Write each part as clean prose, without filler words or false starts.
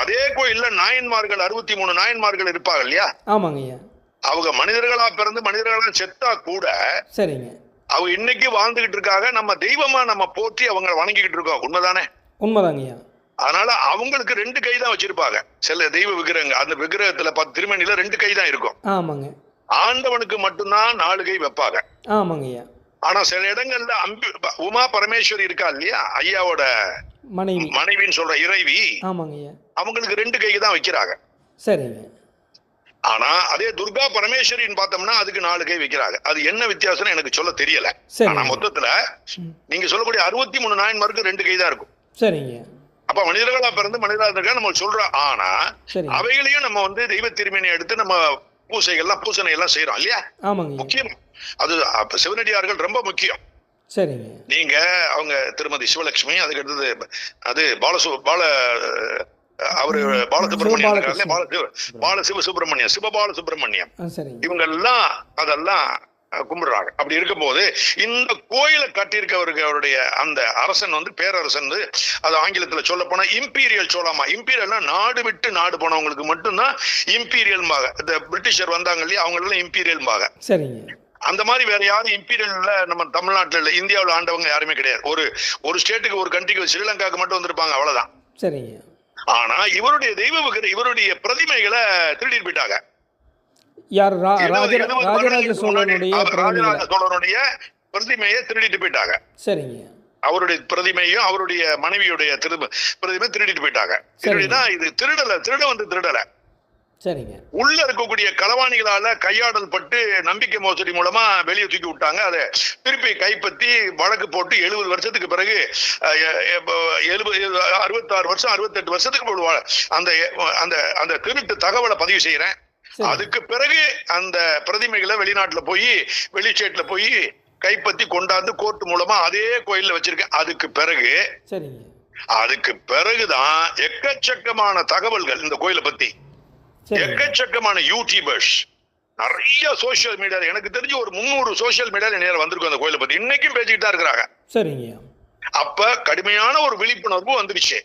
அதே கோயில்ல நாயன்மார்கள் 63 நாயன்மார்கள் இருப்பாங்க இல்லையா? ஆமாங்க ஐயா. அவங்க மனிதர்களா பிறந்து மனிதர்களா செத்தா கூட சரிங்க. அவங்க இன்னைக்கு வாழ்ந்துகிட்டு இருக்காங்க. நம்ம தெய்வமா நம்ம போற்றி அவங்க வணங்கிக்கிட்டு இருக்கோம். உண்மைதானே? உண்மைதாங்க ஐயா. அதனால அவங்களுக்கு 2 கை தான் வச்சிருப்பாங்க. சில தெய்வ விக்கிரகங்க அந்த விக்கிரகத்துல 10 திருமணில 2 கை தான் இருக்கும். ஆமாங்க. ஆண்டவனுக்கு மட்டும்தான் 4 கை வைப்பாங்க. ஆமாங்க ஐயா. ஆனா சில இடங்கள்ல உமா பரமேஸ்வரி இருக்கா இல்லையா, ஐயாவோட மனைவின்னு சொல்ற இறைவி, ஆமாங்க ஐயா, அவங்களுக்கு 2 கை தான் வைக்கிறாங்க. சரிங்க. ஆனா அதே துர்கா பரமேஸ்வரின்னு பார்த்தோம்னா அதுக்கு 4 கை வைக்கிறாங்க. அது என்ன வித்தியாசம்னு எனக்கு சொல்ல தெரியல. ஆனா மொத்தத்துல நீங்க சொல்லக்கூடிய 63 நாயன்மாருக்கு 2 கை தான் இருக்கும். சரிங்க. அப்ப மனிதர்களா பிறந்து மனிதர்களா இருக்கா நம்ம சொல்றோம். ஆனா அவைகளையும் நம்ம வந்து தெய்வ திருமேனி எடுத்து நம்ம பூசணை எல்லாம் செய்யறோம் இல்லையா? முக்கியம். அது சிவனடியார்கள் ரொம்ப முக்கியம். சரிங்க. நீங்க அவங்க திருமதி சிவலட்சுமி, அதுக்கு அடுத்தது அது அவரு பாலசுப்ரமணியம், சிவபால சுப்பிரமணியம், இவங்க எல்லாம் அதெல்லாம் கும்பிடுறாங்க. அப்படி இருக்கும் போது இந்த கோயிலை கட்டியிருக்கவருக்கு அவருடைய அந்த அரசன் வந்து பேரரசன், அது ஆங்கிலத்துல சொல்ல போனா இம்பீரியல் சோழமா. இம்பீரியல்னா நாடு விட்டு நாடு போனவங்களுக்கு மட்டும்தான் இம்பீரியல். இந்த பிரிட்டிஷர் வந்தாங்க இல்லையா, அவங்க எல்லாம் இம்பீரியல். சரிங்க. அந்த மாதிரி வேற யாரும் இம்பீரியல்ல நம்ம தமிழ்நாட்டுல இல்ல, இந்தியாவில் ஆண்டவங்க யாருமே கிடையாது. ஒரு ஸ்டேட்டுக்கு ஒரு கண்ட்ரிக்கு, ஸ்ரீலங்காவுக்கு மட்டும் வந்திருப்பாங்க, அவ்வளவுதான். சரிங்க. ஆனா இவருடைய இவருடைய பிரதிமைகளை திருடிட்டு போயிட்டாங்க. யார்? ராஜராஜ சோழனுடைய பிரதிமையை திருடிட்டு போயிட்டாங்க. சரிங்க. அவருடைய பிரதிமையும் அவருடைய மனைவியுடைய பிரதிமை திருடிட்டு போயிட்டாங்க. இது திருடல. சரிங்க. உள்ள இருக்கக்கூடிய களவாணிகளால கையாடல் பட்டு நம்பிக்கை மோசடி மூலமா வெளியே தூக்கி விட்டாங்க. அதை திருப்பி கைப்பற்றி வழக்கு போட்டு 70 வருஷத்துக்கு பிறகு 66 வருஷம் 68 வருஷத்துக்கு அந்த திருட்டு தகவலை பதிவு செய்யறேன். அதுக்கு பிறகு அந்த பிரதிமைகளை வெளிநாட்டுல போய் வெளிச்சேட்ல போய் கைப்பற்றி கொண்டாந்து கோர்ட் மூலமா அதே கோயில்ல வச்சிருக்கேன். அதுக்கு பிறகுதான் எக்கச்சக்கமான தகவல்கள் இந்த கோயிலை பத்தி, எக்கச்சக்கமான யூடியூபர்ஸ், நிறைய சோசியல் மீடியா, எனக்கு தெரிஞ்சு ஒரு 300 சோசியல் மீடியால நேரம் வந்திருக்கும் அந்த கோயிலை பத்தி. இன்னைக்கும் பேசிக்கிட்டு தான் இருக்கிறாங்க. சரிங்க. அப்ப கடுமையான ஒரு விழிப்புணர்வு வந்துருச்சு.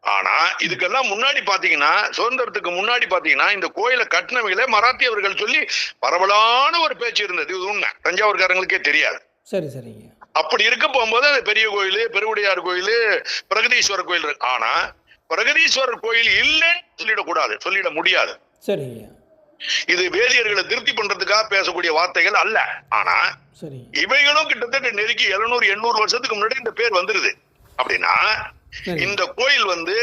ஆனா இதுக்கெல்லாம் முன்னாடி பாத்தீங்கன்னா, சுதந்திரத்துக்கு முன்னாடி பாத்தீங்கன்னா, இந்த கோயிலை கட்டினவங்களே மராத்தியவர்கள் சொல்லி பரவலான ஒரு பேச்சு இருந்தது. இது உண்மை, தஞ்சாவூர்காரங்களுக்கே தெரியாது. சரி சரிங்க. அப்படி இருக்க போகும்போது அந்த பெரிய கோயில், பெருவுடையார் கோயில், பிரகதீஸ்வரர் கோயில் இருக்கு. ஆனா பிரகதீஸ்வரர் கோயில் இல்லைன்னு சொல்லிட முடியாது. சரிங்க. இது வேதியர்களை திருப்தி பண்றதுக்காக பேசக்கூடிய வார்த்தைகள் அல்ல. ஆனா இவைகளும் கிட்டத்தட்ட நெருக்கி 700-800 வருஷத்துக்கு முன்னாடி இந்த பேர் வந்துருது. அப்படின்னா இந்த கோயில் வந்து